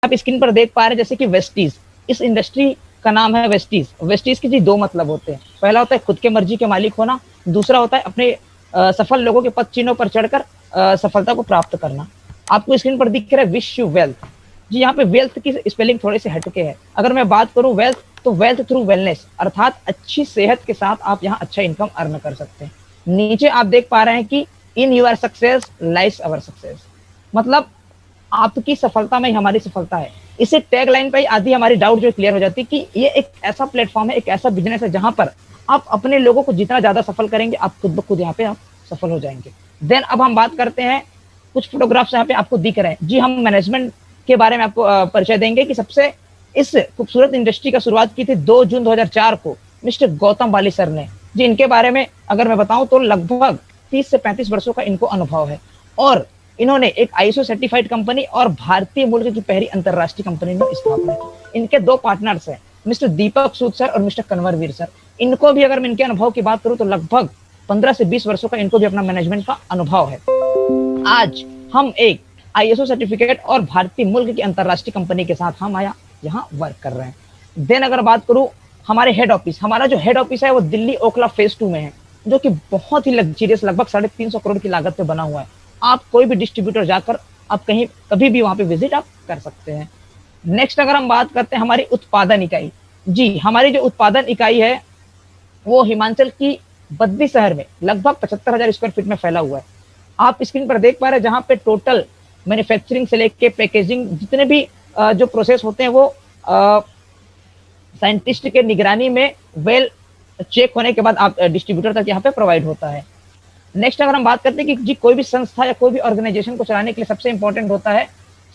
आप स्क्रीन पर देख पा रहे हैं जैसे कि वेस्टीज, इस इंडस्ट्री का नाम है वेस्टीज। वेस्टीज के जी दो मतलब होते हैं, पहला होता है खुद के मर्जी के मालिक होना, दूसरा होता है अपने सफल लोगों के पद चिन्हों पर चढ़कर सफलता को प्राप्त करना। आपको स्क्रीन पर दिख रहा है विश यू वेल्थ। जी यहाँ पे वेल्थ की स्पेलिंग थोड़ी सी हटके है। अगर मैं बात करूं वेल्थ, तो वेल्थ थ्रू वेलनेस, अर्थात अच्छी सेहत के साथ आप यहाँ अच्छा इनकम अर्न कर सकते हैं। नीचे आप देख पा रहे हैं कि in your success lies our success, मतलब आपकी सफलता में हमारी सफलता है। इसे टैग लाइन पे आधी हमारी डाउट जो क्लियर हो जाती है कि ये एक ऐसा प्लेटफॉर्म है, एक ऐसा बिजनेस है जहां पर आप अपने लोगों को जितना ज्यादा सफल करेंगे, आप खुद ब खुद यहाँ पे आप सफल हो जाएंगे। देन अब हम बात करते हैं, कुछ फोटोग्राफ्स यहाँ पे आपको दिख रहे हैं। जी हम मैनेजमेंट के बारे में आपको परिचय देंगे कि सबसे इस खूबसूरत इंडस्ट्री का शुरुआत की थी 2 जून 2004 को मिस्टर गौतम बाली सर ने। जी इनके बारे में अगर मैं बताऊं तो लगभग 30 से 35 वर्षों का इनको अनुभव है, और इन्होंने एक आईएसओ सर्टिफाइड कंपनी और भारतीय मूल्य की पहली अंतरराष्ट्रीय कंपनी में स्थापना की। इनके दो पार्टनर्स हैं, मिस्टर दीपक सूद सर और मिस्टर कन्वरवीर सर। इनको भी अगर मैं इनके अनुभव की बात करूं तो लगभग 15 से 20 वर्षों का इनको भी अपना मैनेजमेंट का अनुभव है। आज हम एक आईएसओ सर्टिफिकेट और भारतीय मुल्क की अंतरराष्ट्रीय कंपनी के साथ हम यहाँ वर्क कर रहे हैं। देन अगर बात करूं हमारे हेड ऑफिस, हमारा जो हेड ऑफिस है वो दिल्ली ओखला फेज 2 में है, जो कि बहुत ही लग्जरियस लगभग 350 करोड़ की लागत पे बना हुआ है। आप कोई भी डिस्ट्रीब्यूटर जाकर आप कहीं कभी भी वहां पे विजिट आप कर सकते हैं। नेक्स्ट अगर हम बात करते हैं हमारी उत्पादन इकाई, जी हमारी जो उत्पादन इकाई है वो हिमाचल की बद्दी शहर में लगभग 75,000 स्क्वायर फीट में फैला हुआ है। आप स्क्रीन पर देख पा रहे हैं, जहां पे टोटल मैन्युफैक्चरिंग से लेके पैकेजिंग जितने भी जो प्रोसेस होते हैं वो साइंटिस्ट के निगरानी में वेल चेक होने के बाद आप डिस्ट्रीब्यूटर तक यहाँ पे प्रोवाइड होता है। नेक्स्ट अगर हम बात करते हैं कि जी कोई भी संस्था या कोई भी ऑर्गेनाइजेशन को चलाने के लिए सबसे इंपॉर्टेंट होता है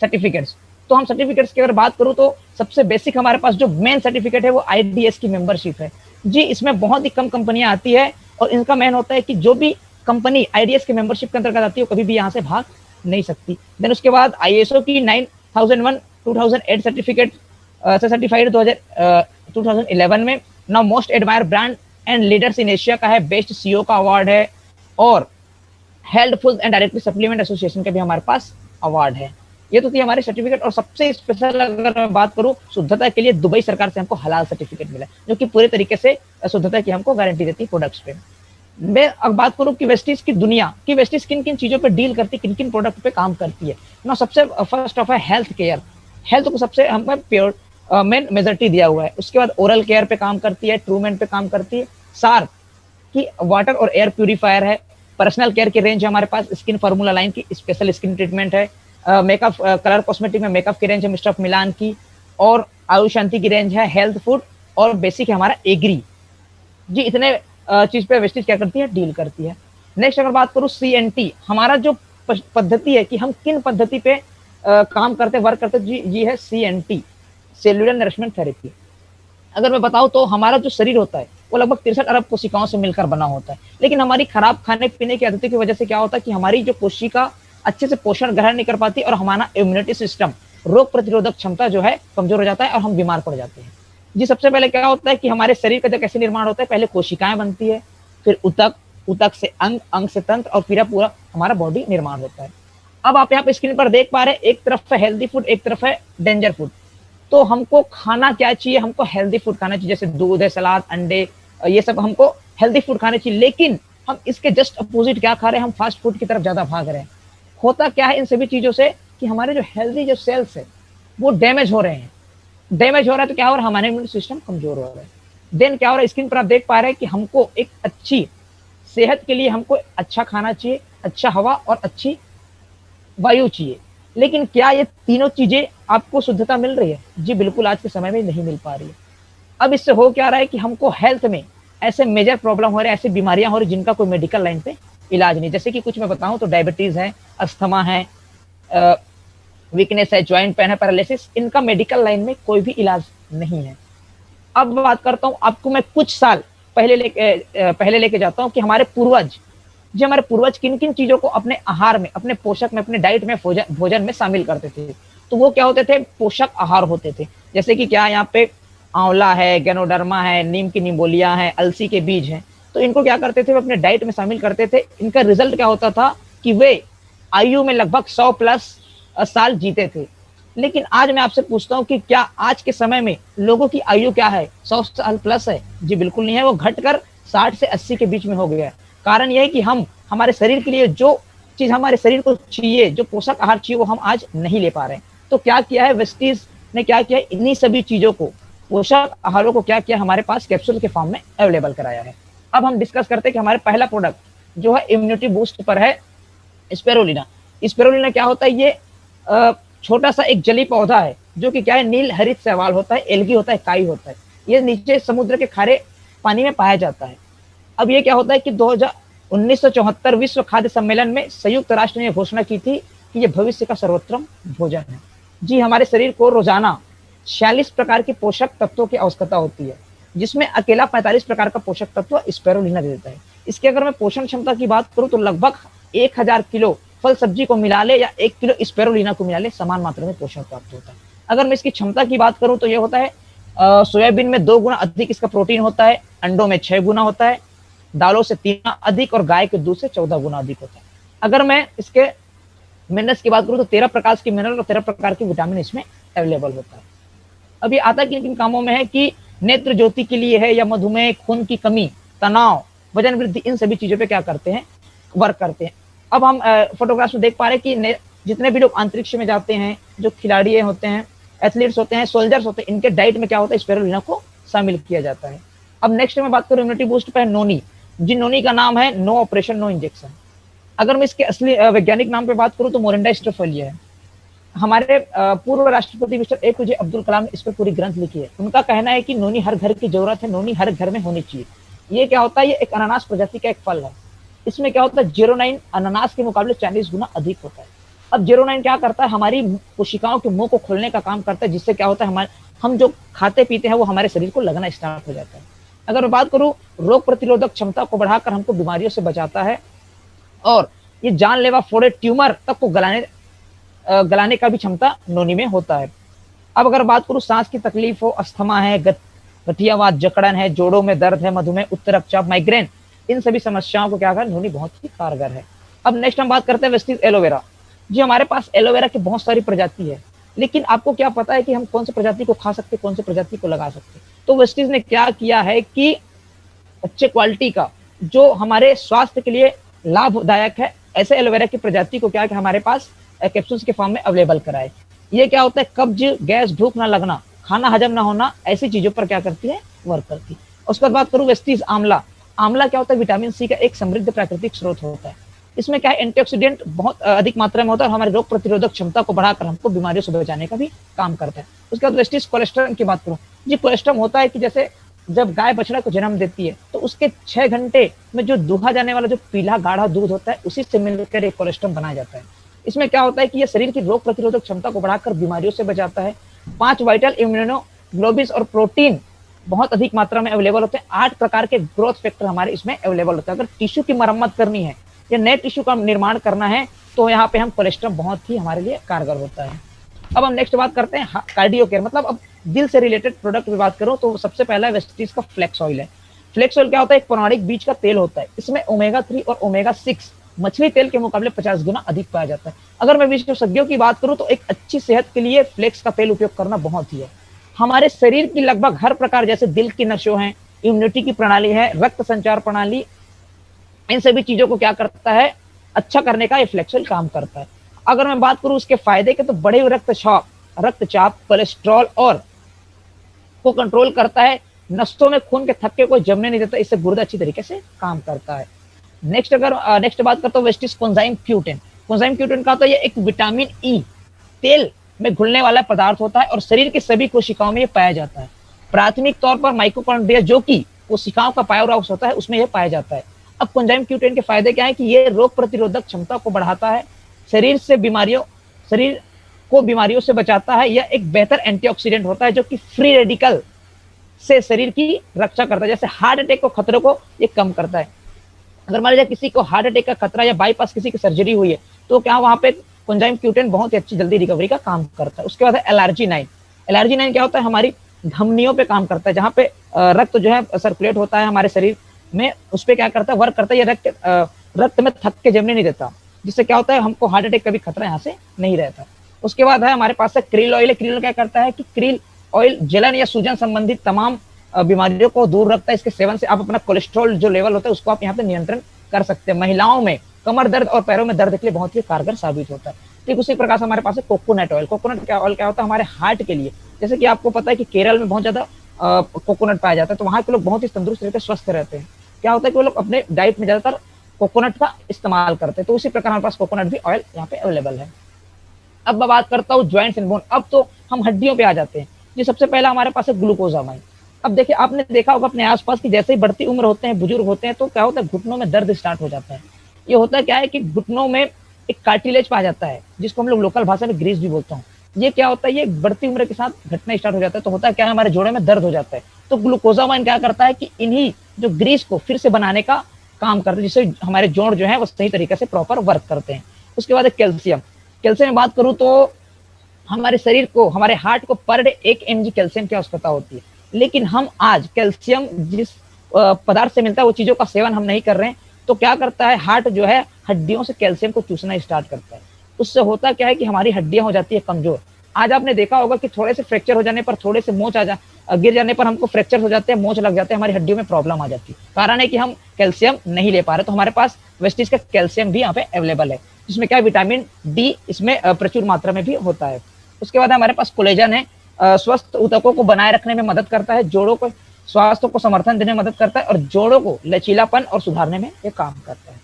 सर्टिफिकेट्स। तो हम सर्टिफिकेट्स की अगर बात करूं तो सबसे बेसिक हमारे पास जो मेन सर्टिफिकेट है वो आईडीएस की मेंबरशिप है। जी इसमें बहुत ही कम कंपनियां आती है और इनका मेन होता है कि जो भी कंपनी आईडीएस की मेंबरशिप के अंतर्गत आती है वो कभी भी यहाँ से भाग नहीं सकती। देन उसके बाद आईएसओ की 9001 2008 सर्टिफिकेट से सर्टिफाइड 2011 में। Now most admire brand and leaders in Asia का है, बेस्ट सीईओ का अवार्ड है, और health food and directly supplement association के भी हमारे पास अवार्ड है। ये तो थी हमारे सर्टिफिकेट। और सबसे स्पेशल अगर मैं बात करूं शुद्धता के लिए दुबई सरकार से हमको हलाल सर्टिफिकेट मिला, जो कि पूरे तरीके से शुद्धता की हमको गारंटी देती है प्रोडक्ट्स पे। मैं अब बात करूं कि वेस्टीज की दुनिया की वेस्टीज किन किन चीजों पे डील करती है, किन किन प्रोडक्ट पे काम करती है ना। सबसे फर्स्ट ऑफ है हेल्थ केयर। हेल्थ को सबसे हमें प्योर मेन मेजोरिटी दिया हुआ है। उसके बाद ओरल केयर पे काम करती है, ट्रूमेंट पे काम करती है, सार्क की वाटर और एयर प्यूरिफायर है, पर्सनल केयर की रेंज है हमारे पास, स्किन फार्मूला लाइन की स्पेशल स्किन ट्रीटमेंट है, मेकअप कलर कॉस्मेटिक में मेकअप की रेंज है मिस्टर ऑफ मिलान की, और आयुष शांति की रेंज है, हेल्थ फूड और बेसिक है हमारा एग्री। जी इतने चीज पे वेस्टीज क्या करती है, डील करती है। नेक्स्ट अगर बात करूं सीएनटी, हमारा जो पद्धति है कि हम किन पद्धति पे काम करते वर्क करते, जी ये है सीएनटी, सेल्यूलर नरिशमेंट थेरेपी। अगर मैं बताऊं तो हमारा जो शरीर होता है वो लगभग 63 अरब कोशिकाओं से मिलकर बना होता है, लेकिन हमारी खराब खाने पीने की आदतों की वजह से क्या होता है कि हमारी जो कोशिका अच्छे से पोषण ग्रहण नहीं कर पाती और हमारा इम्यूनिटी सिस्टम, रोग प्रतिरोधक क्षमता जो है कमजोर हो जाता है और हम बीमार पड़ जाते हैं। जी सबसे पहले क्या होता है कि हमारे शरीर का कैसे निर्माण होता है, पहले कोशिकाएं बनती है, फिर उतक, उतक से अंग, अंग से तंत्र और फिर पूरा हमारा बॉडी निर्माण होता है। अब आप यहाँ पे स्क्रीन पर देख पा रहे हैं, एक तरफ है हेल्दी फूड, एक तरफ है डेंजर फूड। तो हमको खाना क्या चाहिए, हमको हेल्दी फूड खाना चाहिए, जैसे दूध है, सलाद, अंडे, ये सब हमको हेल्दी फूड खाने चाहिए। लेकिन हम इसके जस्ट अपोजिट क्या खा रहे हैं, हम फास्ट फूड की तरफ ज्यादा भाग रहे हैं। होता क्या है इन सभी चीजों से कि हमारे जो हेल्दी जो सेल्स है वो डैमेज हो रहे हैं। डैमेज हो रहा है तो क्या हो रहा है, हमारा इम्यून सिस्टम कमजोर हो रहा है। देन क्या हो रहा है, स्क्रीन पर आप देख पा रहे हैं कि हमको एक अच्छी सेहत के लिए हमको अच्छा खाना चाहिए, अच्छा हवा और अच्छी वायु चाहिए। लेकिन क्या ये तीनों चीजें आपको शुद्धता मिल रही है? जी बिल्कुल आज के समय में नहीं मिल पा रही है। अब इससे हो क्या रहा है कि हमको हेल्थ में ऐसे मेजर प्रॉब्लम हो रहे हैं, ऐसी बीमारियां हो रही जिनका कोई मेडिकल लाइन पे इलाज नहीं। जैसे कि कुछ मैं बताऊं तो डायबिटीज है, अस्थमा है, वीकनेस है, ज्वाइंट पेन है, पैरालिसिस, इनका मेडिकल लाइन में कोई भी इलाज नहीं है। अब बात करता हूं आपको, मैं कुछ साल पहले लेके जाता हूं कि हमारे पूर्वज किन किन चीजों को अपने आहार में, अपने पोषक में, अपने डाइट में, भोजन में शामिल करते थे। तो वो क्या होते थे, पोषक आहार होते थे। जैसे कि क्या यहाँ पे आंवला है, गैनोडर्मा है, नीम की निम्बोलिया है, अलसी के बीज हैं। तो इनको क्या करते थे, वो अपने डाइट में शामिल करते थे। इनका रिजल्ट क्या होता था कि वे आयु में लगभग 100 प्लस साल जीते थे। लेकिन आज मैं आपसे पूछता हूँ कि क्या आज के समय में लोगों की आयु क्या है, 100 साल प्लस है? जी बिल्कुल नहीं है, वो घटकर 60 से 80 के बीच में हो गया है। कारण यह है कि हम हमारे शरीर के लिए जो चीज हमारे शरीर को चाहिए, जो पोषक आहार चाहिए, वो हम आज नहीं ले पा रहे हैं। तो क्या किया है वेस्टीज ने, क्या किया है, इन्हीं सभी चीजों को, पोषक आहारों को क्या किया, हमारे पास कैप्सूल के फॉर्म में अवेलेबल कराया है। अब हम डिस्कस करते हैं कि हमारे पहला प्रोडक्ट जो है इम्यूनिटी बूस्ट पर है, स्पेरुलिना। स्पेरुलिना क्या होता है? ये छोटा सा एक जली पौधा है जो कि क्या है, नील हरित शैवाल होता है, एल्गी होता है, काई होता है। ये नीचे समुद्र के खारे पानी में पाया जाता है। अब ये क्या होता है कि 1974 विश्व खाद्य सम्मेलन में संयुक्त राष्ट्र ने घोषणा की थी कि ये भविष्य का सर्वोत्तम भोजन है। जी, हमारे शरीर को रोजाना 46 प्रकार के पोषक तत्वों की आवश्यकता होती है, जिसमें अकेला 45 प्रकार का पोषक तत्व स्पेरुलिना देता है। इसके अगर मैं पोषण क्षमता की बात करूं तो लगभग 1000 किलो फल सब्जी को मिला ले या 1 किलो स्पेरुलिना को मिला ले, समान मात्रा में पोषण प्राप्त होता है। अगर मैं इसकी क्षमता की बात करूं तो ये होता है, सोयाबीन में 2 गुना अधिक इसका प्रोटीन होता है, अंडों में 6 गुना होता है, दालों से 3 गुना अधिक और गाय के दूध से 14 गुना अधिक होता है। अगर मैं इसके मिनरल्स की बात करूं तो 13 प्रकार के मिनरल और 13 प्रकार के विटामिन इसमें अवेलेबल होता है। अब ये आता किन किन कामों में है कि नेत्र ज्योति के लिए है, या मधुमेह, खून की कमी, तनाव, वजन वृद्धि, इन सभी चीजों पे क्या करते हैं, वर्क करते हैं। अब हम फोटोग्राफ्स में देख पा रहे हैं कि जितने भी लोग अंतरिक्ष में जाते हैं, जो खिलाड़ी होते हैं, एथलीट्स होते हैं, सोल्जर्स होते हैं, इनके डाइट में क्या होता है, स्पेरुलिना को शामिल किया जाता है। अब नेक्स्ट में बात करूं इम्यूनिटी बूस्ट पे, नोनी। जिन नोनी का नाम है नो ऑपरेशन नो इंजेक्शन। अगर मैं इसके असली वैज्ञानिक नाम पे बात करूं तो मोरिंडा स्टेफोलिया है। हमारे पूर्व राष्ट्रपति मिस्टर एपीजे अब्दुल कलाम ने इस पर पूरी ग्रंथ लिखी है। उनका कहना है कि नोनी हर घर की जरूरत है, नोनी हर घर में होनी चाहिए। ये क्या होता है, ये एक अनानास प्रजाति का एक फल है। इसमें क्या होता है, 09 अनानास के मुकाबले 40 गुना अधिक होता है। अब 09 क्या करता है, हमारी कोशिकाओं के मुंह को खोलने का काम करता है, जिससे क्या होता है, हमारे हम जो खाते पीते हैं वो हमारे शरीर को लगना स्टार्ट हो जाता है। अगर मैं बात करूं, रोग प्रतिरोधक क्षमता को बढ़ाकर हमको बीमारियों से बचाता है, और ये जानलेवा फोड़े ट्यूमर तक को गलाने का भी क्षमता नोनी में होता है। अब अगर बात करूं सांस की तकलीफ हो, अस्थमा है, गठियावाद, जकड़न है, जोड़ों में दर्द है, मधुमेह, उच्च रक्तचाप, माइग्रेन, इन सभी समस्याओं को क्या कर, नोनी बहुत ही कारगर है। अब नेक्स्ट हम बात करते हैं वेस्टीज एलोवेरा। जी, हमारे पास एलोवेरा की बहुत सारी प्रजाति है, लेकिन आपको क्या पता है कि हम कौन सी प्रजाति को खा सकते, कौन सी प्रजाति को लगा सकते? तो वेस्टीज ने क्या किया है कि अच्छे क्वालिटी का, जो हमारे स्वास्थ्य के लिए लाभदायक है, ऐसे एलोवेरा की प्रजाति को क्या कि हमारे पास कैप्सूल्स के फॉर्म में अवेलेबल कराए। ये क्या होता है, कब्ज, गैस, भूख ना लगना, खाना हजम ना होना, ऐसी चीजों पर क्या करती है, वर्क करती है। उसके बाद बात करूं वेस्टीज आंवला। आंवला क्या होता है, विटामिन सी का एक समृद्ध प्राकृतिक स्रोत होता है। इसमें क्या है, एंटीऑक्सीडेंट बहुत अधिक मात्रा में होता है और हमारे रोग प्रतिरोधक क्षमता को बढ़ाकर हमको बीमारियों से बचाने का भी काम करता है। उसके बाद वेस्टीज कोलेस्ट्रॉल की बात करूं। जी, कोलेस्ट्रॉल होता है कि जैसे जब गाय बछड़ा को जन्म देती है तो उसके 6 घंटे में जो दूहा जाने वाला जो पीला गाढ़ा दूध होता है, उसी से मिलकर एक कोलेस्ट्रॉल बनाया जाता है। इसमें क्या होता है कि यह शरीर की रोग प्रतिरोधक क्षमता को बढ़ाकर बीमारियों से बचाता है। 5 वाइटल इम्यूनोग्लोबिन्स और प्रोटीन बहुत अधिक मात्रा में अवेलेबल होते हैं। 8 प्रकार के ग्रोथ फैक्टर हमारे इसमें अवेलेबल होते हैं। अगर टिश्यू की मरम्मत करनी है या नए टिश्यू का निर्माण करना है तो यहाँ पे हम कोलेस्ट्रॉल बहुत ही हमारे लिए कारगर होता है। अब हम नेक्स्ट बात करते हैं कार्डियो केयर, मतलब अब दिल से रिलेटेड प्रोडक्ट की बात करूं तो सबसे पहला वेस्टीज का फ्लेक्स ऑयल है। फ्लेक्स ऑयल क्या होता है, एक पौराणिक बीज का तेल होता है। इसमें ओमेगा 3 और ओमेगा 6 मछली तेल के मुकाबले 50 गुना अधिक पाया जाता है। अगर मैं विशेषज्ञों की बात करूं तो एक अच्छी सेहत के लिए फ्लेक्स का तेल उपयोग करना बहुत ही है। हमारे शरीर की लगभग हर प्रकार, जैसे दिल की नसों हैं, इम्यूनिटी की प्रणाली है, रक्त संचार प्रणाली, इन सभी चीजों को क्या करता है, अच्छा करने का ये फ्लेक्स ऑयल काम करता है। अगर मैं बात करूं उसके फायदे के तो बढ़े हुए रक्तचाप, कोलेस्ट्रॉल और को कंट्रोल करता है। नसों में खून के थक्के को जमने नहीं देता, इससे गुर्दा अच्छी तरीके से काम करता है। नेक्स्ट बात करता हूँ Vestige coenzyme Q10। Coenzyme Q10 का तो ये एक विटामिन ई तेल में घुलने वाला पदार्थ होता है और शरीर के सभी कोशिकाओं में ये पाया जाता है। प्राथमिक तौर पर माइटोकॉन्ड्रिया, जो कि कोशिकाओं का पावर हाउस होता है, उसमें यह पाया जाता है। अब कोएंजाइम Q10 के फायदे क्या है कि ये रोग प्रतिरोधक क्षमता को बढ़ाता है, शरीर को बीमारियों से बचाता है। यह एक बेहतर एंटीऑक्सीडेंट होता है जो कि फ्री रेडिकल से शरीर की रक्षा करता है। जैसे हार्ट अटैक को खतरे को ये कम करता है। अगर मान लीजिए किसी को हार्ट अटैक का खतरा या बाईपास किसी की सर्जरी हुई है तो क्या वहां पे कोएंजाइम Q10 बहुत ही अच्छी जल्दी रिकवरी का काम करता है। उसके बाद है एलआरजी 9। एलआरजी 9 क्या होता है, हमारी धमनियों पे काम करता है, जहाँ पे रक्त जो है सर्कुलेट होता है हमारे शरीर में, उस पर क्या करता है, वर्क करता है। ये रक्त में थक के जमने नहीं देता, जिससे क्या होता है, हमको हार्ट अटैक का भी खतरा यहाँ से नहीं रहता। उसके बाद है हमारे पास है क्रिल ऑयल। क्रिल क्या करता है कि क्रिल ऑयल जलन या सूजन संबंधित तमाम बीमारियों को दूर रखता है। इसके सेवन से आप अपना कोलेस्ट्रॉल जो लेवल होता है उसको आप यहाँ पे नियंत्रण कर सकते हैं। महिलाओं में कमर दर्द और पैरों में दर्द के लिए बहुत ही कारगर साबित होता है। ठीक उसी प्रकार से हमारे पास है कोकोनट ऑयल। कोकोनट ऑयल क्या होता है हमारे हार्ट के लिए। जैसे कि आपको पता है कि केरल में बहुत ज्यादा कोकोनट पाया जाता है, तो वहां के लोग बहुत ही तंदुरुस्त रहते हैं, स्वस्थ रहते हैं। क्या होता है कि वो लोग अपने डाइट में ज्यादातर कोकोनट का इस्तेमाल करते हैं। तो उसी प्रकार हमारे पास कोकोनट भी ऑयल यहाँ पे अवेलेबल है। अब मैं बात करता हूँ ज्वाइंट्स एंड बोन। अब तो हम हड्डियों पे आ जाते हैं। जी सबसे पहला हमारे पास है ग्लूकोजामाइन। अब देखिए आपने देखा होगा अपने आसपास की जैसे ही बढ़ती उम्र होते हैं, बुजुर्ग होते हैं, तो क्या होता है घुटनों में दर्द स्टार्ट हो जाता है। ये होता है क्या है कि घुटनों में एक कार्टिलेज पाया जाता है जिसको हम लोग लोकल भाषा में ग्रीस भी बोलता हूँ। ये क्या होता है, ये बढ़ती उम्र के साथ घटना स्टार्ट हो जाता है। तो होता है क्या है हमारे जोड़े में दर्द हो जाता है। तो ग्लूकोजामाइन क्या करता है कि इन्हीं जो ग्रीस को फिर से बनाने का काम करते हैं, जिससे हमारे जोड़ जो है वो सही तरीके से प्रॉपर वर्क करते हैं। उसके बाद कैल्शियम। कैल्शियम में बात करूं तो हमारे शरीर को, हमारे हार्ट को पर डे 1 mg कैल्शियम की आवश्यकता होती है। लेकिन हम आज कैल्शियम जिस पदार्थ से मिलता है वो चीजों का सेवन हम नहीं कर रहे हैं। तो क्या करता है हार्ट जो है हड्डियों से कैल्शियम को चूसना स्टार्ट करता है। उससे होता क्या है कि हमारी हड्डियां हो जाती है कमजोर। आज आपने देखा होगा कि थोड़े से फ्रैक्चर हो जाने पर, थोड़े से मोच गिर जाने पर हमको फ्रैक्चर हो जाते हैं, मोच लग जाते हैं, हमारी हड्डियों में प्रॉब्लम आ जाती है। कारण है कि हम कैल्शियम नहीं ले पा रहे। तो हमारे पास वेस्टीज का कैल्शियम भी यहाँ पे अवेलेबल है, जिसमें क्या विटामिन डी इसमें प्रचुर मात्रा में भी होता है। उसके बाद हमारे पास कोलेजन है। स्वस्थ ऊतकों को बनाए रखने में मदद करता है, जोड़ों को स्वास्थ्य को समर्थन देने में मदद करता है और जोड़ों को लचीलापन और सुधारने में ये काम करता है।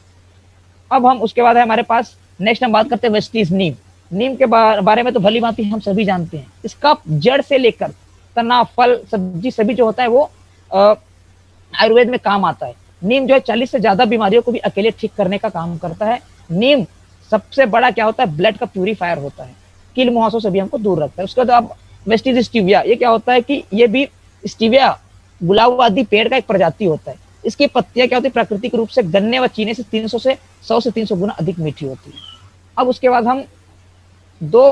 अब हम उसके बाद है हमारे पास नेक्स्ट हम बात करते हैं वेस्टीज नीम। नीम के बारे में तो भली भांति हम सभी जानते हैं। इसका जड़ से लेकर तना, फल, सब्जी सभी जो होता है वो आयुर्वेद में काम आता है। नीम जो है 40 से ज्यादा बीमारियों को भी अकेले ठीक करने का काम करता है। नीम सबसे बड़ा क्या होता है ब्लड का प्यूरीफायर होता है, कील मुहासों से भी हमको दूर रखता है। उसके बाद अब वेस्टीज स्टीविया। ये क्या होता है कि ये भी स्टीविया गुलाब आदि पेड़ का एक प्रजाति होता है। इसकी पत्तियां क्या होती है प्राकृतिक रूप से गन्ने व चीनी से 100 से 300 गुना अधिक मीठी होती है। अब उसके बाद हम दो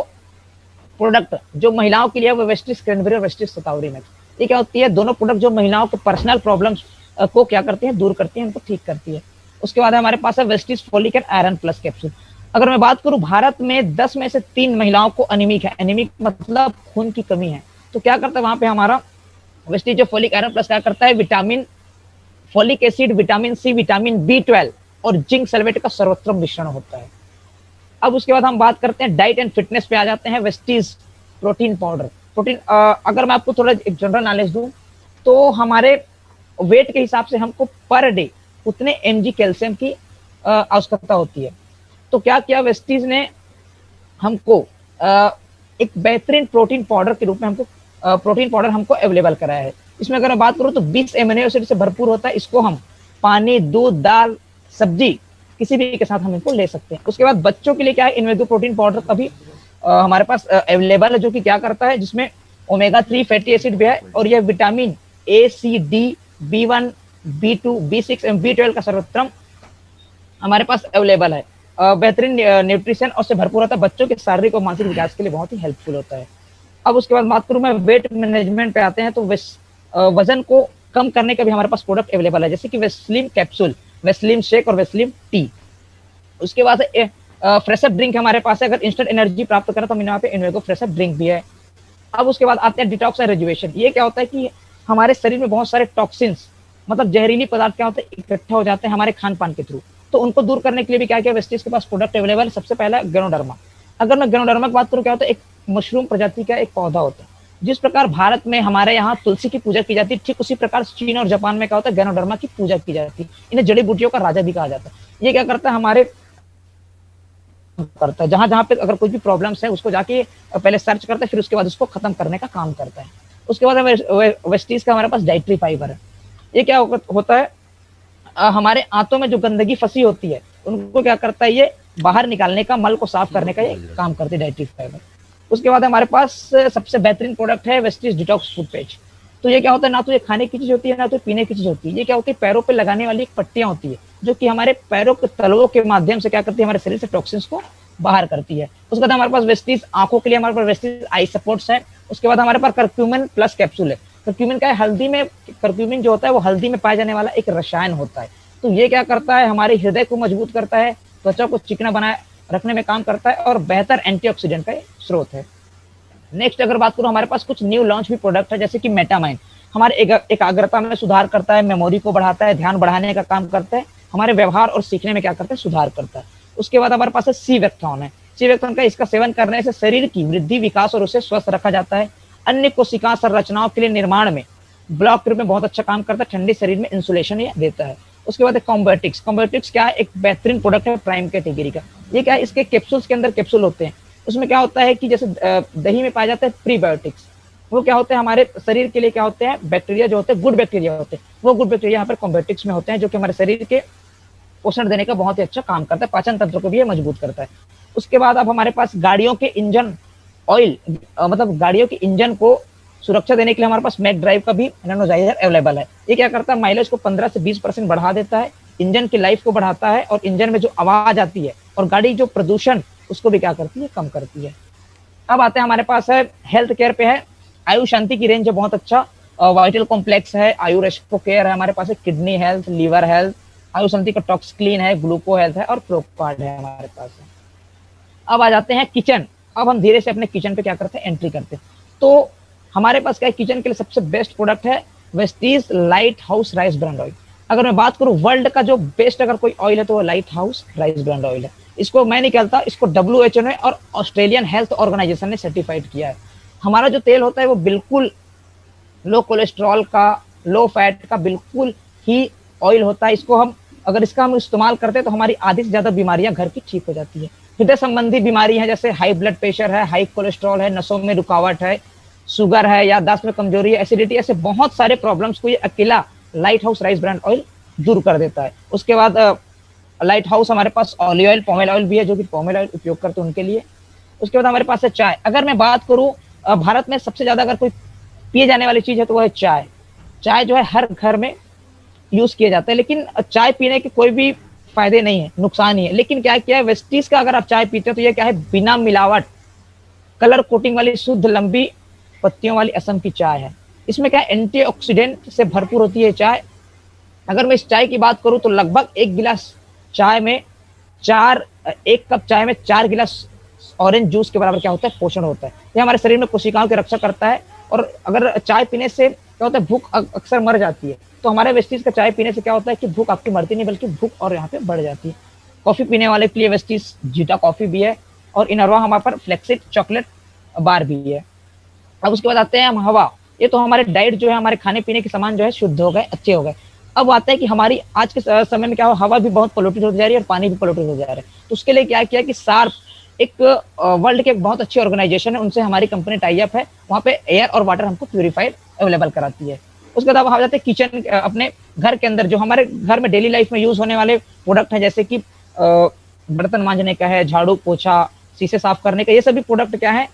प्रोडक्ट जो महिलाओं के लिए वो वेस्टीज क्रैनबेरी और वेस्टीज शतावरी मिक्स। ये क्या होती है दोनों प्रोडक्ट जो महिलाओं के पर्सनल प्रॉब्लम्स को क्या करती हैं दूर करती हैं, उनको ठीक करती है। उसके बाद हमारे पास है Vestige folic and iron plus capsule. अगर मैं बात करूं भारत में 10 में से 3 महिलाओं को एनीमिक है। एनीमिक मतलब खून की कमी है। तो क्या करता है वहां पे हमारा वेस्टीज जो फोलिक आयरन प्लस क्या करता है vitamin folic acid, vitamin C, vitamin B12 और जिंक सल्फेट का सर्वोत्तम मिश्रण होता है। अब उसके बाद हम बात करते हैं डाइट एंड फिटनेस पे आ जाते हैं। Vestige protein powder. प्रोटीन अगर मैं आपको थोड़ा एक जनरल नॉलेज दूं तो हमारे वेट के हिसाब से हमको पर डे उतने mg कैल्शियम की आवश्यकता होती है। तो क्या किया वेस्टीज ने हमको एक बेहतरीन प्रोटीन पाउडर के रूप में हमको प्रोटीन पाउडर हमको अवेलेबल कराया है। इसमें अगर मैं बात करूं तो 20 एमिनो एसिड से भरपूर होता है। इसको हम पानी, दूध, दाल, सब्जी किसी भी के साथ हम इनको ले सकते हैं। उसके बाद बच्चों के लिए क्या है इन्वेगो प्रोटीन पाउडर का भी हमारे पास अवेलेबल है, जो कि क्या करता है जिसमें ओमेगा 3 फैटी एसिड भी है और यह vitamin A, C, D, B1, B2, B6 एवं B12 का सर्वोत्तम हमारे पास अवेलेबल है। बेहतरीन न्यूट्रिशन और से भरपूर होता है। बच्चों के शारीरिक और मानसिक विकास के लिए बहुत ही हेल्पफुल होता है। अब उसके बाद बात करूं मैं वेट मैनेजमेंट पे आते हैं तो वजन को कम करने का भी हमारे पास प्रोडक्ट अवेलेबल है, जैसे कि वेस्लिम कैप्सूल, वेस्लिम शेक और वेस्लिम टी। उसके बाद फ्रेशअप ड्रिंक हमारे पास है। अगर इंस्टेंट एनर्जी प्राप्त करें तो हम यहाँ पे इन्वेगो फ्रेशअप ड्रिंक भी है। अब उसके बाद आते हैं डिटॉक्स एंड रेजुवेशन। ये क्या होता है कि हमारे शरीर में बहुत सारे टॉक्सिन्स मतलब जहरीली पदार्थ क्या होते हैं इकट्ठा हो जाते हैं हमारे खान पान के थ्रू। तो उनको दूर करने के लिए भी क्या क्या वेस्टीज के पास प्रोडक्ट अवेलेबल है। सबसे पहला गैनोडर्मा। अगर मैं गैनोडर्मा की बात करूँ क्या होता है एक मशरूम प्रजाति का एक पौधा होता है। जिस प्रकार भारत में हमारे यहाँ तुलसी की पूजा की जाती है, ठीक उसी प्रकार चीन और जापान में क्या होता है गैनोडर्मा की पूजा की जाती है। इन्हें जड़ी बूटियों का राजा भी कहा जाता है। ये क्या करता है हमारे करता है जहां जहां पे अगर कोई भी प्रॉब्लम्स है उसको जाके पहले सर्च करता है, फिर उसके बाद उसको खत्म करने का काम करता है। उसके बाद वेस्टीज का हमारे पास डाइटरी फाइबर है। ये क्या होता है हमारे आंतों में जो गंदगी फंसी होती है उनको क्या करता है ये बाहर निकालने का, मल को साफ करने का ये काम करते हैं डाइटरी फाइबर। उसके बाद हमारे पास सबसे बेहतरीन प्रोडक्ट है वेस्टीज डिटॉक्स फूड पैच। तो ये क्या होता है ना तो ये खाने की चीज होती है ना तो पीने की चीज होती है। ये क्या होती है पैरों पे लगाने वाली एक पट्टियां होती है जो कि हमारे पैरों के तलवों के माध्यम से क्या करती है हमारे शरीर से टॉक्सिन्स को बाहर करती है। उसके बाद हमारे पास वेस्टीज आंखों के लिए हमारे पास वेस्टीज आई सपोर्ट्स है। उसके बाद हमारे पास करक्यूमिन प्लस कैप्सूल है। करक्यूमिन का है हल्दी में, करक्यूमिन जो होता है वो हल्दी में पाया जाने वाला एक रसायन होता है। तो ये क्या करता है हमारे हृदय को मजबूत करता है, त्वचा को चिकना रखने में काम करता है और बेहतर एंटीऑक्सीडेंट का स्रोत है। नेक्स्ट अगर बात करूं, हमारे पास कुछ न्यू लॉन्च भी प्रोडक्ट है, जैसे कि मेटामाइन हमारे एकाग्रता में सुधार करता है, मेमोरी को बढ़ाता है, ध्यान बढ़ाने का काम करता है, हमारे व्यवहार और सीखने में क्या करता है, सुधार करता है। उसके बाद हमारे पास है C-वेक्थॉन है। C-वेक्थॉन का इसका सेवन करने से शरीर की वृद्धि, विकास और उसे स्वस्थ रखा जाता है। अन्य कोशिका संरचनाओं के लिए निर्माण में ब्लॉक के रूप में बहुत अच्छा काम करता है, ठंडे शरीर में इंसुलेशन ये देता है। उसके बाद कॉम्बेटिक्स। कॉम्बेटिक्स क्या है, एक बेहतरीन प्रोडक्ट है प्राइम कैटेगरी का। ये क्या है, इसके कैप्सूल्स के अंदर कैप्सूल होते हैं, उसमें क्या होता है कि जैसे दही में पाया जाता है प्रीबायोटिक्स, वो क्या होते हैं हमारे शरीर के लिए, क्या होते हैं बैक्टीरिया जो होते हैं, गुड बैक्टीरिया होते हैं, वो गुड बैक्टीरिया यहाँ पर कॉम्बेटिक्स में होते हैं, जो कि हमारे शरीर के पोषण देने का बहुत ही अच्छा काम करता है, पाचन तंत्र को भी ये मजबूत करता है। उसके बाद अब हमारे पास गाड़ियों के इंजन ऑयल, मतलब गाड़ियों के इंजन को सुरक्षा देने के लिए हमारे पास मैक ड्राइव का भी एनर्जाइजर अवेलेबल है। ये क्या करता है, माइलेज को 15 से 20% बढ़ा देता है, इंजन की लाइफ को बढ़ाता है, और इंजन में जो आवाज आती है और गाड़ी जो प्रदूषण उसको भी क्या करती है, कम करती है। अब आते हैं हमारे पास है हेल्थ केयर पे है, आयु शांति की रेंज है बहुत अच्छा, वाइटल कॉम्प्लेक्स है, आयु रेस्पो केयर है, हमारे पास है किडनी हेल्थ, लीवर हेल्थ, आयु शांति का टॉक्स क्लीन है, ग्लूको हेल्थ है और प्रोकार्ड है हमारे पास है। अब आ जाते हैं किचन। अब हम धीरे से अपने किचन पे क्या करते हैं, एंट्री करते हैं। तो हमारे पास क्या है, किचन के लिए सबसे बेस्ट प्रोडक्ट है Vestige light house rice brand oil. अगर मैं बात करूं वर्ल्ड का जो बेस्ट अगर कोई ऑयल है तो वो light house rice brand oil है। इसको मैं नहीं कहता, इसको WHO ने और ऑस्ट्रेलियन हेल्थ ऑर्गेनाइजेशन ने सर्टिफाइड किया है। हमारा जो तेल होता है वो बिल्कुल लो कोलेस्ट्रॉल का, लो फैट का बिल्कुल ही ऑयल होता है। इसको हम अगर इसका हम इस्तेमाल करते हैं तो हमारी आधी से ज्यादा बीमारियां घर की ठीक हो जाती है। हृदय संबंधी बीमारी है, जैसे हाई ब्लड प्रेशर है, हाई कोलेस्ट्रॉल है, नसों में रुकावट है, शुगर है, याददाश्त में कमजोरी है, एसिडिटी, ऐसे बहुत सारे प्रॉब्लम्स को ये अकेला light house rice brand oil दूर कर देता है। उसके बाद लाइट हाउस हमारे पास ऑलिव ऑयल, पॉमेल ऑयल भी है, जो कि पॉमेल ऑयल उपयोग करते हैं उनके लिए। उसके बाद हमारे पास है चाय। अगर मैं बात करूं भारत में सबसे ज्यादा अगर कोई पिए जाने वाली चीज है तो वह है चाय। चाय जो है हर घर में यूज किया जाता है, लेकिन चाय पीने के कोई भी फायदे नहीं है, नुकसान ही है। लेकिन क्या है वेस्टीज का अगर आप चाय पीते हो तो ये क्या है, बिना मिलावट, कलर कोटिंग वाली शुद्ध लंबी पत्तियों वाली असम की चाय है। इसमें क्या है, एंटीऑक्सीडेंट से भरपूर होती है चाय। अगर मैं इस चाय की बात करूं तो लगभग एक कप चाय में 4 गिलास ऑरेंज जूस के बराबर क्या होता है, पोषण होता है। ये हमारे शरीर में कोशिकाओं की रक्षा करता है। और अगर चाय पीने से क्या होता है, भूख अक्सर मर जाती है, तो हमारे वेस्टीज का चाय पीने से क्या होता है कि भूख आपकी मरती नहीं बल्कि भूख और यहाँ पे बढ़ जाती है। कॉफी पीने वाले के लिए वेस्टीज जीटा कॉफी भी है, और इनरवा हमारे पर फ्लेक्सिट चॉकलेट बार भी है। अब उसके बाद आते हैं हम हवा। ये तो हमारे डाइट जो है, हमारे खाने पीने के सामान जो है शुद्ध हो गए, अच्छे हो गए। अब आता है कि हमारी आज के समय में क्या हो, हवा भी बहुत पोल्यूटेड हो जा रही है और पानी भी पोल्यूटेड हो जा रहा है। तो उसके लिए क्या किया कि सार्प एक वर्ल्ड के एक बहुत अच्छी ऑर्गेनाइजेशन है, उनसे हमारी कंपनी टाई अप है, वहाँ पे एयर और वाटर हमको प्यूरिफाइड अवेलेबल कराती है। उसके बाद हम जाते हैं किचन, अपने घर के अंदर जो हमारे घर में डेली लाइफ में यूज होने वाले प्रोडक्ट हैं, जैसे कि बर्तन मांजने का है, झाड़ू पोछा, शीशे साफ करने का, ये सभी प्रोडक्ट क्या है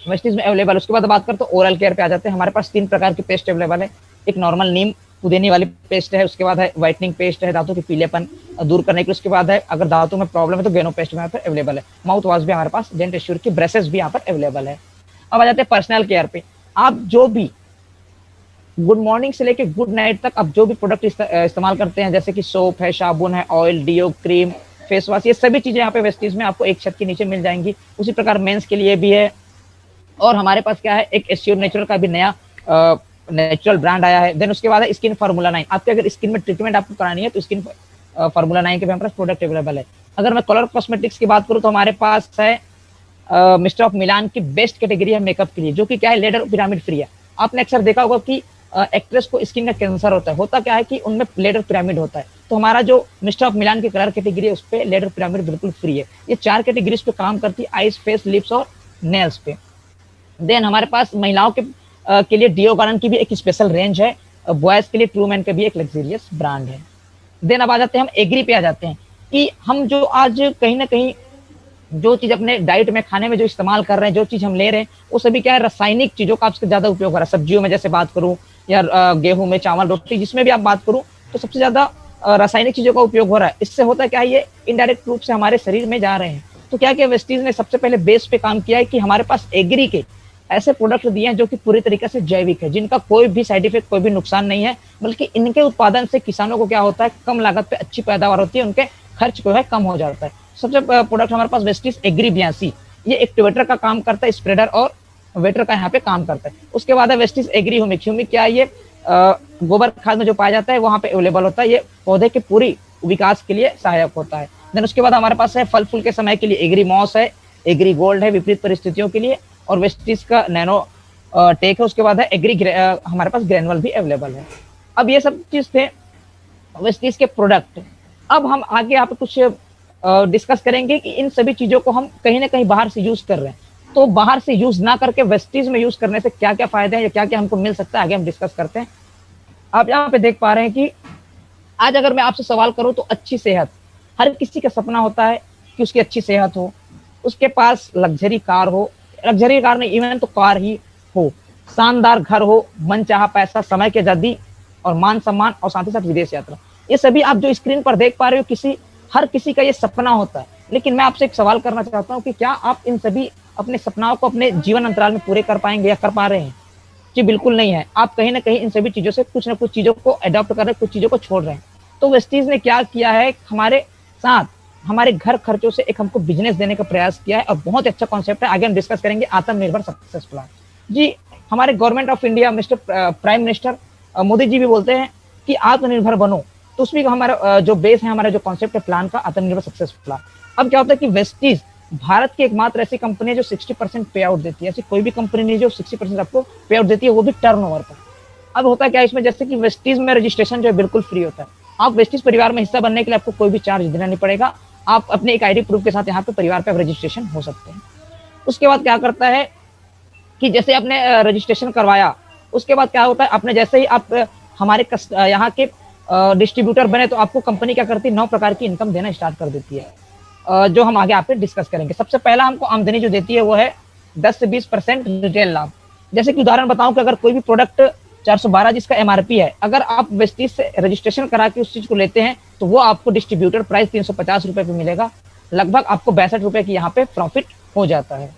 वेस्टीज में अवेलेबल। उसके बाद बात करते हैं ओरल केयर पे आ जाते हैं। हमारे पास 3 प्रकार की पेस्ट अवेलेबल है। एक नॉर्मल नीम पुदीने वाली पेस्ट है, उसके बाद है व्हाइटनिंग पेस्ट है, दांतों के पीलेपन दूर करने के लिए। उसके बाद है अगर दांतों में प्रॉब्लम है तो गेनो पेस्ट यहाँ पर अवेलेबल है। माउथ वॉश भी हमारे पास, डेंट एश्योर की ब्रशेस भी यहाँ पर अवेलेबल है। अब आ जाते हैं पर्सनल केयर पे। आप जो भी गुड मॉर्निंग से लेके गुड नाइट तक आप जो भी प्रोडक्ट इस्तेमाल करते हैं, जैसे कि सोप है, साबुन है, ऑयल, डिओ, क्रीम, फेस वॉश, ये सभी चीजें यहाँ पे वेस्टीज में आपको एक छत के नीचे मिल जाएंगी। उसी प्रकार मेंस के लिए भी है। और हमारे पास क्या है, एक एश्योर नेचुरल का भी नया नेचुरल ब्रांड आया है। देन उसके बाद है स्किन फार्मूला 9। आपके अगर स्किन में ट्रीटमेंट आपको करानी है तो स्किन फार्मूला 9 के भी हमारे पास प्रोडक्ट अवेलेबल है। अगर मैं कलर कॉस्मेटिक्स की बात करूँ तो हमारे पास है मिस्टर ऑफ मिलान की बेस्ट कैटेगरी है मेकअप के लिए, जो कि क्या है लेडर पिरामिड फ्री है। आपने अक्सर देखा होगा कि एक्ट्रेस को स्किन का कैंसर होता क्या है कि उनमें लेडर पिरामिड होता है, तो हमारा जो मिस्टर ऑफ मिलान की कलर कैटेगरी है उस पर लेडर पिरामिड बिल्कुल फ्री है। ये 4 कैटेगरीज पे काम करती है, आईज, फेस, लिप्स और नेल्स पे। देन हमारे पास महिलाओं के लिए डिओ गार्डन की भी एक स्पेशल रेंज है, बॉयज के लिए ट्रू मैन का भी एक लग्जरियस ब्रांड है। देन अब आ जाते हैं हम एग्री पे आ जाते हैं कि हम जो आज कहीं ना कहीं जो चीज अपने डाइट में खाने में जो इस्तेमाल कर रहे हैं, जो चीज हम ले रहे हैं, वो सभी क्या है रासायनिक चीजों का आपसे ज्यादा उपयोग हो रहा है। सब्जियों में जैसे बात करूं या गेहूं में, चावल, रोटी, जिसमें भी आप बात करूं तो सबसे ज्यादा रासायनिक चीजों का उपयोग हो रहा है। इससे होता है क्या है, ये इनडायरेक्ट रूप से हमारे शरीर में जा रहे हैं। तो क्या किया वेस्टीज ने सबसे पहले बेस पे काम किया है कि हमारे पास एग्री के ऐसे प्रोडक्ट दिए हैं जो कि पूरी तरीके से जैविक है, जिनका कोई भी साइड इफेक्ट, कोई भी नुकसान नहीं है, बल्कि इनके उत्पादन से किसानों को क्या होता है, कम लागत पे अच्छी पैदावार होती है, उनके खर्च जो है कम हो जाता है। सबसे प्रोडक्ट हमारे पास वेस्टिज एग्री 82, ये एक्टिवेटर का काम करता है, स्प्रेडर और वेटर का यहाँ पे काम करता है। उसके बाद है वेस्टिज एग्री ह्यूमिक। ह्यूमिक क्या है, ये गोबर खाद में जो पाया जाता है वहाँ पे अवेलेबल होता है, ये पौधे के पूरी विकास के लिए सहायक होता है। देन उसके बाद हमारे पास है फल फूल के समय के लिए एग्री मॉस है, एग्री गोल्ड है विपरीत परिस्थितियों के लिए, और वेस्टिज का नैनो टेक है। उसके बाद है एग्री हमारे पास ग्रेनुअल भी अवेलेबल है। अब ये सब चीज थे वेस्टिज के प्रोडक्ट। अब हम आगे यहाँ पे कुछ डिस्कस करेंगे कि इन सभी चीजों को हम कहीं ना कहीं बाहर से यूज कर रहे हैं, तो बाहर से यूज ना करके वेस्टिज में यूज करने से क्या क्या फायदे हैं या क्या क्या हमको मिल सकता है, आगे हम डिस्कस करते हैं। आप यहाँ पे देख पा रहे हैं कि आज अगर मैं आपसे सवाल करूं तो अच्छी सेहत, हर किसी का सपना होता है कि उसकी अच्छी सेहत हो, उसके पास लग्जरी कार हो, लग्जरी कार नहीं इवन तो कार ही हो, शानदार घर हो, मनचाहा पैसा, समय की आजादी और मान सम्मान, और साथ ही साथ विदेश यात्रा। ये सभी आप जो स्क्रीन पर देख पा रहे हो हर किसी का ये सपना होता है। लेकिन मैं आपसे एक सवाल करना चाहता हूँ कि क्या आप इन सभी अपने सपनाओं को अपने जीवन अंतराल में पूरे कर पाएंगे या कर पा रहे हैं? जी बिल्कुल नहीं है। आप कहीं ना कहीं इन सभी चीजों से कुछ ना कुछ चीजों को अडॉप्ट कर रहे हैं, कुछ चीजों को छोड़ रहे हैं। तो वेस्टीज ने क्या किया है, हमारे साथ हमारे घर खर्चों से एक हमको बिजनेस देने का प्रयास किया है, और बहुत अच्छा कॉन्सेप्ट है। आगे हम डिस्कस करेंगे आत्मनिर्भर सक्सेस प्लान। जी हमारे government of India Mister prime minister Modi ji भी बोलते हैं कि आत्मनिर्भर बनो, तो उसमें हमारा जो बेस है, हमारा जो कॉन्सेप्ट है प्लान का, आत्मनिर्भर सक्सेस प्लान। अब क्या होता है कि वेस्टीज भारत की एकमात्र ऐसी कंपनी है जो 60% पे आउट देती है। ऐसी कोई भी कंपनी नहीं जो 60% आपको पे आउट देती है, वो भी टर्नओवर पर। अब होता है क्या इसमें, जैसे कि वेस्टीज में रजिस्ट्रेशन जो है बिल्कुल फ्री होता है। आप वेस्टीज परिवार में हिस्सा बनने के लिए आपको कोई भी चार्ज देना नहीं पड़ेगा। आप अपने एक आईडी प्रूफ के साथ यहाँ पे परिवार पे रजिस्ट्रेशन हो सकते हैं। उसके बाद क्या करता है कि जैसे आपने रजिस्ट्रेशन करवाया, उसके बाद क्या होता है, आपने जैसे ही आप हमारे यहाँ के डिस्ट्रीब्यूटर बने तो आपको कंपनी क्या करती है, 9 प्रकार की इनकम देना स्टार्ट कर देती है, जो हम आगे आपसे डिस्कस करेंगे। सबसे पहला हमको आमदनी जो देती है वो है 10 से 20% रिटेल लाभ। जैसे कि उदाहरण बताऊं कि अगर कोई भी प्रोडक्ट 412 जिसका एमआरपी है, अगर आप वेस्टीज से रजिस्ट्रेशन करा के उस चीज को लेते हैं तो वो आपको डिस्ट्रीब्यूटर प्राइस 350 रुपए पे मिलेगा, लगभग आपको 62 रुपए की यहाँ पे प्रॉफिट हो जाता है।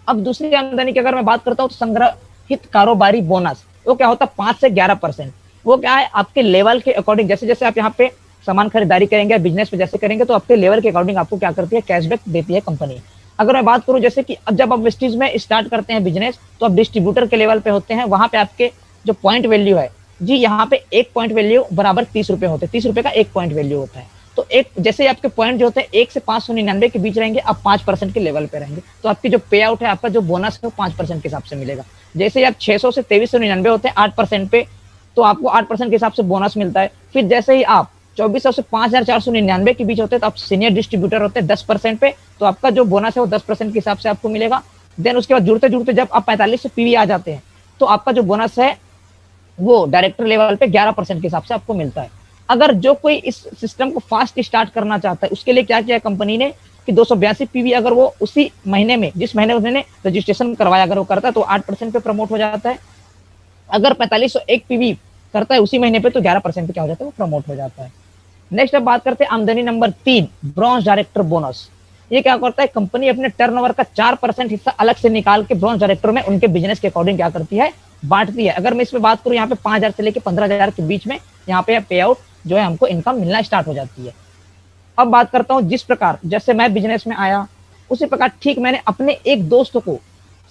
अब दूसरी आमदनी की अगर मैं बात करता हूँ तो संग्रहित कारोबारी बोनस, वो क्या होता है 5 से 11%। वो क्या है, आपके लेवल के अकॉर्डिंग, जैसे जैसे आप यहाँ पे सामान खरीदारी करेंगे, बिजनेस में जैसे करेंगे, तो आपके लेवल के अकॉर्डिंग आपको क्या करती है, कैशबैक देती है कंपनी। अगर मैं बात करूं जैसे कि अब जब आप वेस्टीज में स्टार्ट करते हैं बिजनेस, तो आप डिस्ट्रीब्यूटर के लेवल पे होते हैं, वहां पे आपके जो पॉइंट वैल्यू है, जी यहाँ पे एक पॉइंट वैल्यू बराबर 30 रुपए होते हैं, 30 रुपए का एक पॉइंट वैल्यू होता है। तो एक जैसे आपके पॉइंट जो होते हैं 1 से 599 के बीच रहेंगे, आप 5% के लेवल पे रहेंगे, तो आपकी जो पे आउट है, आपका जो बोनस है वो 5% के हिसाब से मिलेगा। जैसे आप 600 से 2399 होते हैं 8% पे, तो आपको 8% के हिसाब से बोनस मिलता है। फिर जैसे ही आप 2400 से 5499 के बीच होते हैं तो आप सीनियर डिस्ट्रीब्यूटर होते हैं 10% पे, तो आपका जो बोनस है वो 10% के हिसाब से आपको मिलेगा। देन उसके बाद जुड़ते जुड़ते जब आप 45 से पीवी आ जाते हैं तो आपका जो बोनस है वो डायरेक्टर लेवल पे 11% के हिसाब से आपको मिलता है। अगर जो कोई इस सिस्टम को फास्ट स्टार्ट करना चाहता है, उसके लिए क्या किया कंपनी ने कि 282 पीवी अगर वो उसी महीने में, जिस महीने उसने रजिस्ट्रेशन करवाया, अगर वो करता है तो 8% पे प्रमोट हो जाता है। अगर 4501 पीवी करता है उसी महीने पे तो 11% पे क्या हो जाता है, वो प्रमोट हो जाता है। नेक्स्ट अब बात करते हैं आमदनी नंबर 3, ब्रॉन्ज डायरेक्टर बोनस। ये क्या करता है, कंपनी अपने टर्नओवर का 4% हिस्सा अलग से निकाल के ब्रॉन्ज डायरेक्टर में उनके बिजनेस के अकॉर्डिंग क्या करती है, बांटती है। अगर मैं इसमें बात करूं यहाँ पे 5000 से लेकर 15000 के बीच में यहाँ पे पे आउट जो है हमको इनकम मिलना स्टार्ट हो जाती है। अब बात करता हूँ जिस प्रकार जैसे मैं बिजनेस में आया, उसी प्रकार ठीक मैंने अपने एक दोस्त को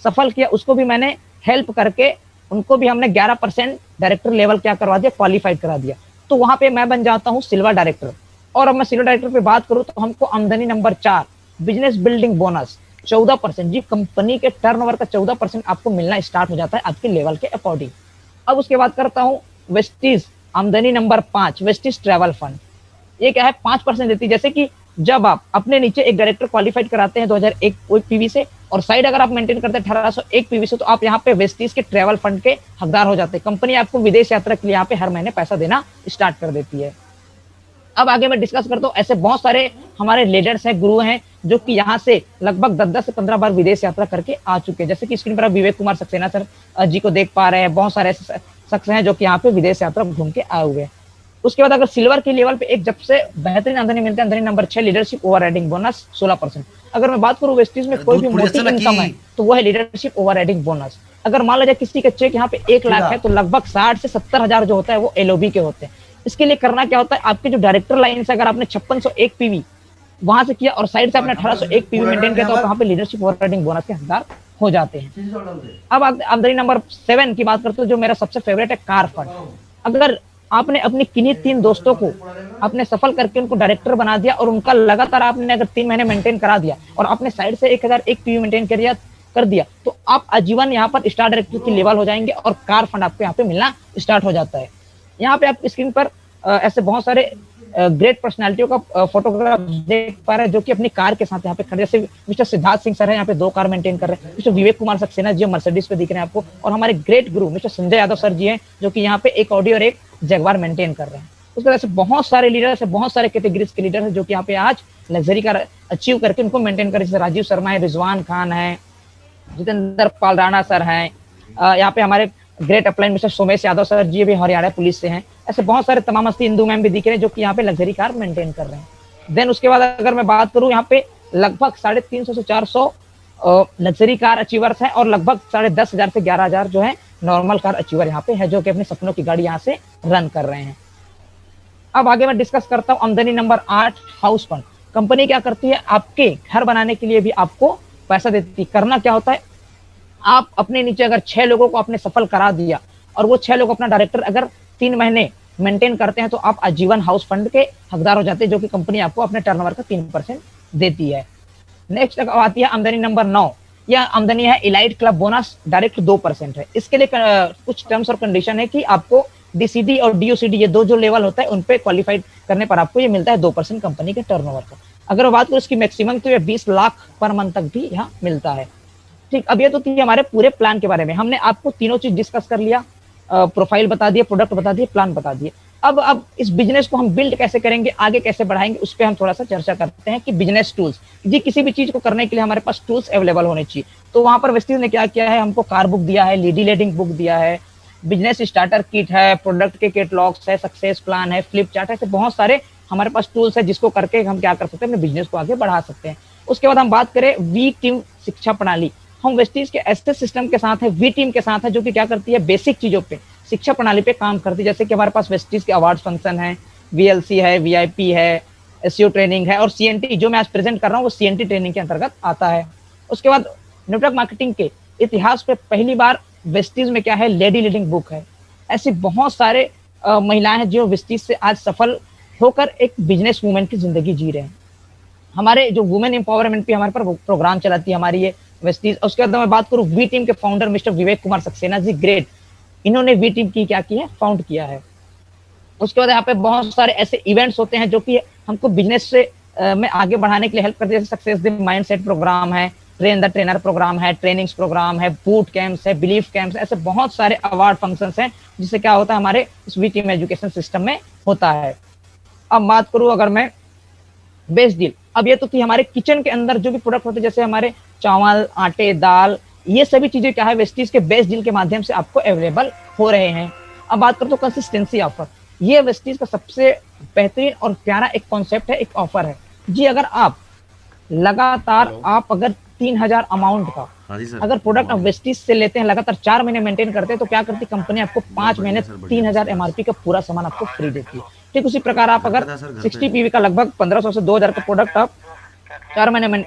सफल किया, उसको भी मैंने हेल्प करके उनको भी हमने 11% डायरेक्टर लेवल क्या करवा दिया, क्वालिफाइड करा दिया। तो वहां पे मैं बन जाता हूँ सिल्वर डायरेक्टर। और अब मैं सिल्वर डायरेक्टर पे बात करूँ तो हमको आमदनी नंबर 4, बिजनेस बिल्डिंग बोनस 14%। जी कंपनी के टर्नओवर का 14% आपको मिलना स्टार्ट हो जाता है आपके लेवल के अकॉर्डिंग। अब उसके बाद करता हूँ वेस्टीज, आमदनी नंबर 5, वेस्टीज ट्रैवल फंड। ये क्या है, 5% देती है। जैसे कि जब आप अपने नीचे एक डायरेक्टर क्वालिफाइड कराते हैं 2001 पीवी से, और साइड अगर आप मेंटेन करते हैं 1801 पीवी से, तो आप यहाँ पे वेस्टीज के ट्रैवल फंड के हकदार हो जाते हैं। कंपनी आपको विदेश यात्रा के लिए यहाँ पे हर महीने पैसा देना स्टार्ट कर देती है। अब आगे मैं डिस्कस करता हूँ, ऐसे बहुत सारे हमारे लीडर्स हैं, गुरु हैं, जो कि यहाँ से लगभग 10 से 15 बार विदेश यात्रा करके आ चुके हैं। जैसे कि स्क्रीन पर आप विवेक कुमार सक्सेना सर जी को देख पा रहे हैं। बहुत सारे ऐसे शख्स हैं जो कि यहाँ पे विदेश यात्रा घूम के आए हुए हैं। उसके बाद अगर सिल्वर के लेवल पे एक जब से बेहतरीन आमदनी मिलती है, आमदनी number 6, leadership over riding bonus 16%। अगर मैं बात करूँ वेस्टीज में कोई भी मोटी इनकम है तो वो है लीडरशिप ओवर राइडिंग बोनस। अगर मान लीजिए किसी का चेक यहाँ पे 1 लाख है तो लगभग 60 से 70 हजार जो होता है वो एलओबी के होते हैं। इसके लिए करना क्या होता है, आपके जो डायरेक्टर लाइन से अगर आपने 5601 पीवी वहां से किया और साइड से आपने 1801 पीवी मेंटेन किया, तो आप वहां पे लीडरशिप ओवरराइडिंग बोनस के हकदार हो जाते हैं। अब आमदनी नंबर 7 की बात करते हो, जो मेरा सबसे फेवरेट है, कार फंड। अगर आपने अपने किन्हीं 3 दोस्तों को आपने सफल करके उनको डायरेक्टर बना दिया और उनका लगातार आपने अगर 3 महीने मेंटेन करा दिया और आपने साइड से 1001 पीवी मेंटेन कर दिया, तो आप आजीवन यहाँ पर स्टार डायरेक्टर की लेवल हो जाएंगे और कार फंड आपको यहाँ पे मिलना स्टार्ट हो जाता है। यहाँ पे आप स्क्रीन पर ऐसे बहुत सारे ग्रेट पर्सनालिटियों का फोटोग्राफ देख पा रहे हैं, जो कि अपनी कार के साथ यहाँ पे खड़े, जैसे मिस्टर सिद्धार्थ सिंह सर है, यहाँ पे 2 कार मेंटेन कर रहे हैं। मिस्टर विवेक कुमार सक्सेना जी मर्सिडीज पे दिख रहे हैं आपको, और हमारे ग्रेट गुरु मिस्टर संजय यादव सर जी हैं, जो कि यहाँ पे एक ऑडी और एक जगवार मेंटेन कर रहे हैं। उस तरह से बहुत सारे लीडर्स है, बहुत सारे कैटेगरीज के लीडर है, जो कि यहाँ पे आज लग्जरी कार अचीव करके उनको मेंटेन कर, जैसे राजीव शर्मा है, रिजवान खान है, जितेंद्र पाल राणा सर हैं, यहाँ पे हमारे great upline mister Somesh Yadav sir ji भी हरियाणा पुलिस से हैं। ऐसे बहुत सारे तमाम हस्ती इंदू मैम भी दिख रहे हैं, जो कि यहाँ पे लग्जरी कार मेंटेन कर रहे हैं। देन उसके बाद अगर मैं बात करूं, यहाँ पे लगभग 350 से 400 लग्जरी कार अचीवर्स हैं और लगभग 10,500 से 11,000 जो है नॉर्मल कार अचीवर यहाँ पे है, जो कि अपने सपनों की गाड़ी यहाँ से रन कर रहे हैं। अब आगे मैं डिस्कस करता हूँ आमदनी नंबर 8, हाउस फंड। कंपनी क्या करती है, आपके घर बनाने के लिए भी आपको पैसा देती है। करना क्या होता है, आप अपने नीचे अगर 6 लोगों को आपने सफल करा दिया और वो 6 लोग अपना डायरेक्टर अगर 3 महीने मेंटेन करते हैं, तो आप आजीवन हाउस फंड के हकदार हो जाते हैं, जो कि कंपनी आपको अपने टर्नओवर का 3% देती है। नेक्स्ट आती है आमदनी नंबर 9। यह आमदनी है इलाइट क्लब बोनस, डायरेक्ट 2% है। इसके लिए कुछ टर्म्स और कंडीशन है कि आपको डीसीडी और डीओसीडी, ये 2 जो लेवल होता है, उन पे क्वालिफाइड करने पर आपको ये मिलता है 2% कंपनी के टर्नओवर का। अगर बात करूं इसकी मैक्सिमम, तो ये 20 लाख पर मंथ तक भी यहाँ मिलता है। ठीक, अब ये तो थी हमारे पूरे प्लान के बारे में। हमने आपको तीनों चीज डिस्कस कर लिया, प्रोफाइल बता दिए, प्रोडक्ट बता दिए, प्लान बता दिए। अब इस बिजनेस को हम बिल्ड कैसे करेंगे, आगे कैसे बढ़ाएंगे, उस पर हम थोड़ा सा चर्चा करते हैं कि बिजनेस टूल्स जी, किसी भी चीज को करने के लिए हमारे पास टूल्स अवेलेबल होने चाहिए। तो वहां पर वेस्टीज ने क्या किया है, हमको कार बुक दिया है, लीडी लीडिंग बुक दिया है, बिजनेस स्टार्टर किट है, प्रोडक्ट के कैटलॉग्स है, सक्सेस प्लान है, फ्लिप चार्ट है, ऐसे बहुत सारे हमारे पास टूल्स है, जिसको करके हम क्या कर सकते हैं, अपने बिजनेस को आगे बढ़ा सकते हैं। उसके बाद हम बात करें वी टीम शिक्षा प्रणाली। हम वेस्टीज के ऐसे सिस्टम के साथ है, वी टीम के साथ है, जो कि क्या करती है, बेसिक चीजों पे, शिक्षा प्रणाली पे काम करती है। जैसे कि हमारे पास वेस्टीज के अवार्ड फंक्शन है, वीएलसी है, वीआईपी है, एसईओ ट्रेनिंग है, और सीएनटी जो मैं आज प्रेजेंट कर रहा हूँ, वो सीएनटी ट्रेनिंग के अंतर्गत आता है। उसके बाद नेटवर्क मार्केटिंग के इतिहास पे पहली बार वेस्टीज में क्या है, लेडी लीडिंग बुक है। ऐसी बहुत सारे महिलाएं हैं जो वेस्टीज से आज सफल होकर एक बिजनेस वूमेन की जिंदगी जी रहे हैं। हमारे जो वुमेन एम्पावरमेंट पे हमारे पर प्रोग्राम चलाती है हमारी ये वेस्टीज। उसके बाद मैं बात करूं वी टीम के founder mister Vivek Kumar Saxena ji, great, इन्होंने वी टीम की क्या की है, फाउंड किया है। उसके बाद यहाँ पे बहुत सारे ऐसे इवेंट्स होते हैं जो कि हमको बिजनेस से में आगे बढ़ाने के लिए हेल्प करते हैं, जैसे सक्सेस द माइंडसेट प्रोग्राम है, ट्रेन द ट्रेनर प्रोग्राम है, ट्रेनिंग्स प्रोग्राम है, बूट कैंप्स है, बिलीफ कैंप्स, ऐसे बहुत सारे अवार्ड फंक्शंस हैं, जिससे क्या होता है, हमारे इस वी टीम एजुकेशन सिस्टम में होता है। अब बात करूं अगर मैं बेस्ट डील, अब ये तो थी हमारे किचन के अंदर जो भी प्रोडक्ट होते हैं, जैसे हमारे चावल, आटे, दाल, ये सभी चीजें क्या है, वेस्टीज के बेस्ट डील के माध्यम से आपको अवेलेबल हो रहे हैं। अब बात करते हो कंसिस्टेंसी ऑफर, ये वेस्टीज का सबसे बेहतरीन और प्यारा एक कॉन्सेप्ट है, एक ऑफर है जी। अगर आप लगातार आप अगर 3,000 अमाउंट का अगर प्रोडक्ट आप वेस्टीज से लेते हैं, लगातार 4 महीने मेंटेन करते हैं, तो क्या करती कंपनी आपको 5 महीने 3,000 एमआरपी का पूरा सामान आपको फ्री देती है। ठीक उसी प्रकार आप अगर 60 पीवी का लगभग 1,500 से 2,000 का प्रोडक्ट आप 4 महीने में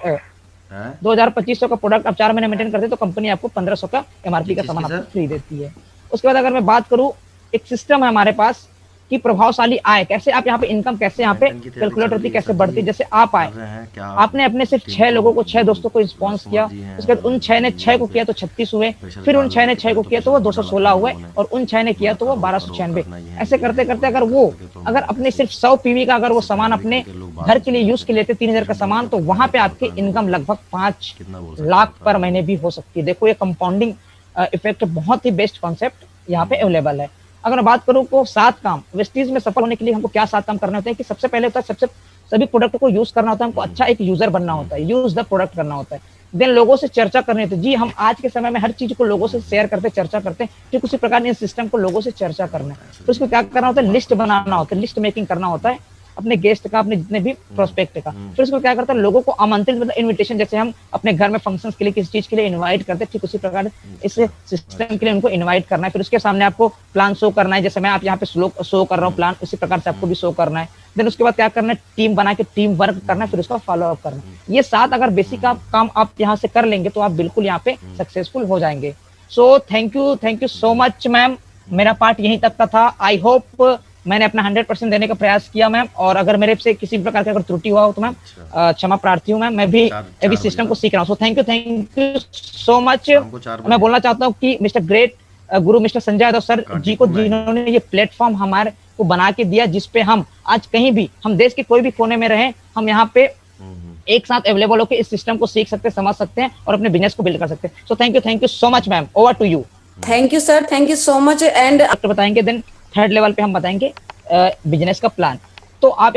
2,200 का प्रोडक्ट आप 4 महीने मेंटेन करते हैं, तो कंपनी आपको 1,500 का एमआरपी का सामान आपको फ्री देती है। उसके बाद अगर मैं बात करूं, एक सिस्टम है हमारे पास कि प्रभावशाली आय कैसे, आप यहाँ पे इनकम कैसे यहाँ पे कैलकुलेट होती, कैसे बढ़ती। जैसे आप आए, आपने अपने सिर्फ 6 लोगों को, 6 दोस्तों को रिस्पॉन्स किया, उसके बाद उन 6 ने 6 को किया तो 36 हुए, फिर उन 6 ने 6 को किया तो वो 216 हुए, और उन 6 ने किया तो वो 1296। ऐसे करते करते अगर अपने सिर्फ 100 पीवी का अगर वो सामान अपने घर के लिए यूज के लेते 3,000 का सामान, तो वहां पे आपकी इनकम लगभग 5 लाख पर महीने भी हो सकती है। देखो ये कंपाउंडिंग इफेक्ट बहुत ही बेस्ट कॉन्सेप्ट यहाँ पे अवेलेबल है। अगर मैं बात करूं को 7 काम वेस्टीज में सफल होने के लिए हमको क्या 7 काम करने होते हैं, कि सबसे पहले होता है सभी प्रोडक्ट को यूज करना होता है, हमको अच्छा एक यूजर बनना होता है, यूज द प्रोडक्ट करना होता है। देन लोगों से चर्चा करनी होती है जी, हम आज के समय में हर चीज को लोगों से शेयर करते, चर्चा करते हैं, ठीक उसी प्रकार इस सिस्टम को लोगों से चर्चा करना है। तो इसको क्या करना होता है, लिस्ट बनाना होता है, लिस्ट मेकिंग करना होता है। अपने गेस्ट का, अपने जितने भी प्रोस्पेक्ट का। फिर उसको क्या करता है, लोगों को आमंत्रित, मतलब इन्विटेशन, जैसे हम अपने घर में फंक्शंस के लिए किसी चीज के लिए इनवाइट करते हैं, ठीक उसी प्रकार इस सिस्टम के लिए उनको इनवाइट करना है। फिर उसके सामने आपको प्लान शो करना है, जैसे मैं आप यहाँ पे शो कर रहा हूँ प्लान, उसी प्रकार से आपको भी शो करना है। देन उसके बाद क्या करना है, टीम बना के टीम वर्क करना है, फिर उसका फॉलो अप करना है। ये 7 अगर बेसिक काम आप यहाँ से कर लेंगे तो आप बिल्कुल यहाँ पे सक्सेसफुल हो जाएंगे। सो thank you so much ma'am. मेरा पार्ट यहीं तक का था। आई होप मैंने अपना 100% देने का प्रयास किया मैम, और अगर मेरे से किसी भी प्रकार की अगर त्रुटि हुआ हो तो मैम क्षमा प्रार्थी हूँ मैम। मैं भी अभी सिस्टम को सीख रहा हूँ। सो थैंक यू सो मच। मैं बोलना चाहता हूँ कि मिस्टर ग्रेट गुरु मिस्टर संजय यादव सर जी को, जिन्होंने ये प्लेटफॉर्म हमारे को बना के दिया, जिसपे हम आज कहीं भी, हम देश के कोई भी कोने में रहें, हम यहाँ पे एक साथ अवेलेबल होकर इस सिस्टम को सीख सकते हैं, समझ सकते हैं और अपने बिजनेस को बिल्ड कर सकते हैं। So thank you so much ma'am. Over to you. Thank you sir, thank you so much. And बताएंगे, देन 3rd लेवल पे हम बताएंगे बिजनेस का प्लान। तो आप